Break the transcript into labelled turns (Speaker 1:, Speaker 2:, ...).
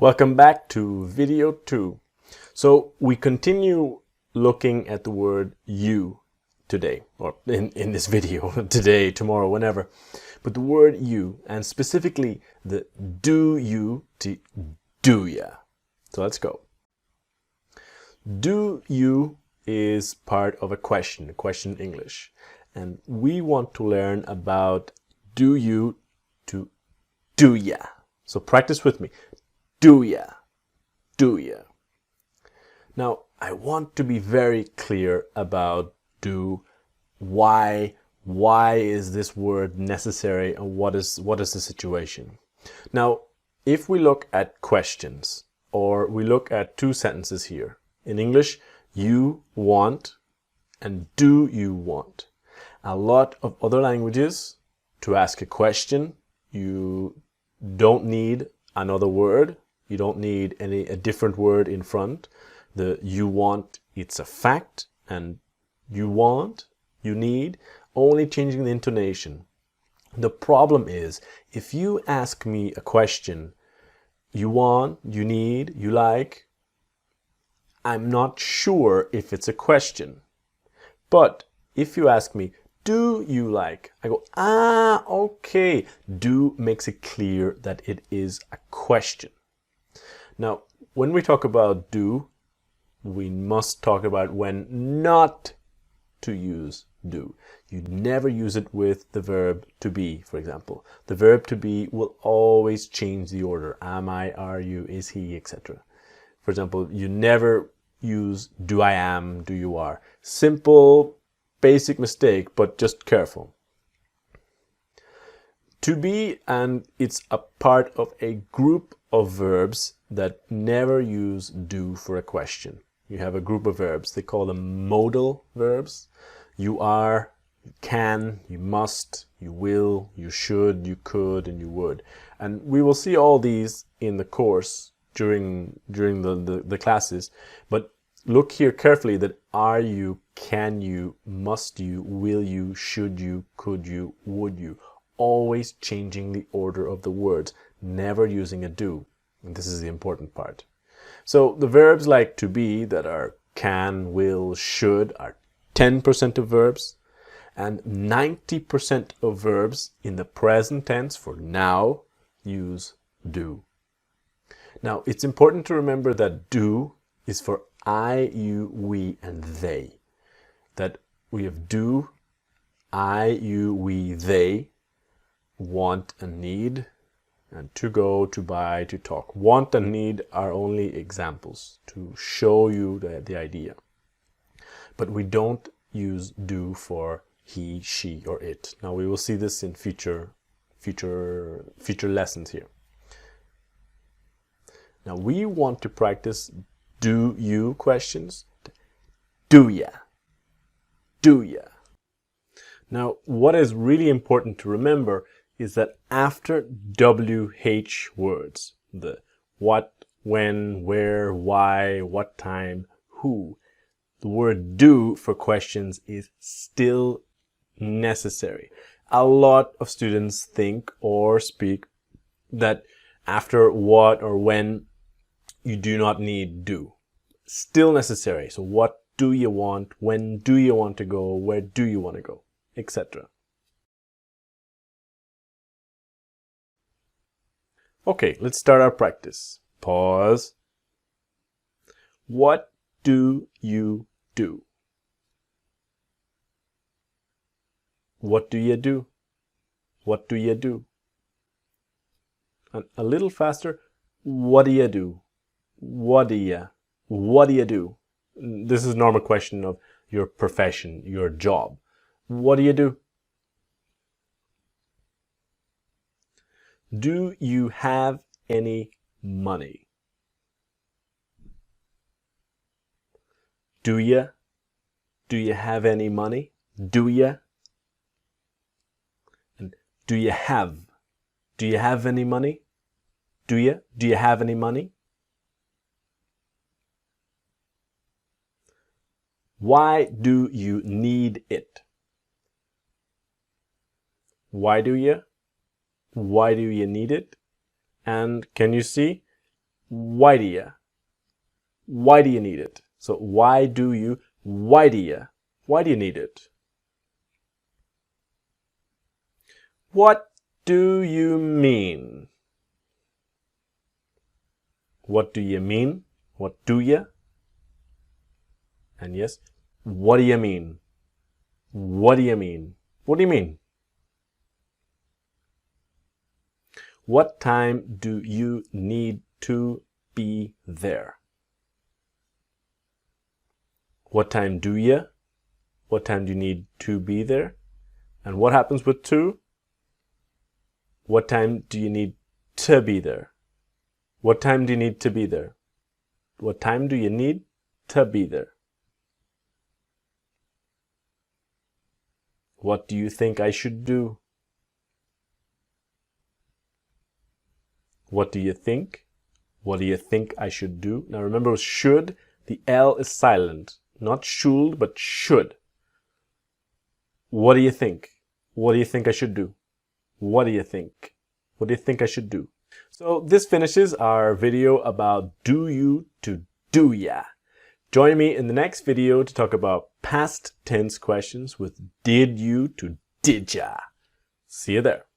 Speaker 1: Welcome back to video 2. So we continue looking at the word you today, or in this video, today, tomorrow, whenever. But the word you, and specifically the do you to do ya. So let's go. Do you is part of a question in English. And we want to learn about do you to do ya. So practice with me. Do ya, do ya. Now, I want to be very clear about do. Why is this word necessary, and what is the situation? Now, if we look at questions, or we look at two sentences here. In English, you want and do you want. A lot of other languages, to ask a question, you don't need another word. You don't need a different word in front. The you want, it's a fact, and you want, you need, only changing the intonation. The problem is, if you ask me a question, you want, you need, you like, I'm not sure if it's a question. But if you ask me, do you like? I go, okay. Do makes it clear that it is a question. Now, when we talk about do, we must talk about when not to use do. You never use it with the verb to be, for example. The verb to be will always change the order. Am I, are you, is he, etc. For example, you never use do I am, do you are. Simple, basic mistake, but just careful. To be, and it's a part of a group of verbs that never use do for a question. You have a group of verbs. They call them modal verbs. You are, you can, you must, you will, you should, you could, and you would. And we will see all these in the course during the classes. But look here carefully that are you, can you, must you, will you, should you, could you, would you. Always changing the order of the words, never using a do. And this is the important part. So the verbs like to be that are can, will, should are 10% of verbs, and 90% of verbs in the present tense for now use do. Now it's important to remember that do is for I, you, we, and they. That we have do, I, you, we, they, want and need, and to go, to buy, to talk. Want and need are only examples to show you the idea. But we don't use do for he, she, or it. Now we will see this in future lessons here. Now we want to practice do you questions. Do ya? Do ya? Now what is really important to remember is that after WH words, the what, when, where, why, what time, who, the word do for questions is still necessary. A lot of students think or speak that after what or when you do not need do. Still necessary. So what do you want? When do you want to go? Where do you want to go? Etc. Okay, let's start our practice. Pause. What do you do? What do you do? What do you do? And a little faster. What do you do? What do you do? This is a normal question of your profession, your job. What do you do? Do you have any money? Do you? Do you have any money? Do you? And do you have? Do you have any money? Do you? Do you have any money? Why do you need it? Why do you? Why do you need it? And can you see? why do you? Why do you need it? So why do you? Why do you? Why do you need it? What do you mean? What do you mean? What do you? And yes, what do you mean? What do you mean? What do you mean? What time do you need to be there? What time do you? What time do you need to be there? And what happens with to? What time do you need to be there? What time do you need to be there? What time do you need to be there? What do you think I should do? What do you think? What do you think I should do? Now remember, should, the L is silent. Not should, but should. What do you think? What do you think I should do? What do you think? What do you think I should do? So this finishes our video about do you to do ya. Join me in the next video to talk about past tense questions with did you to did ya. See you there.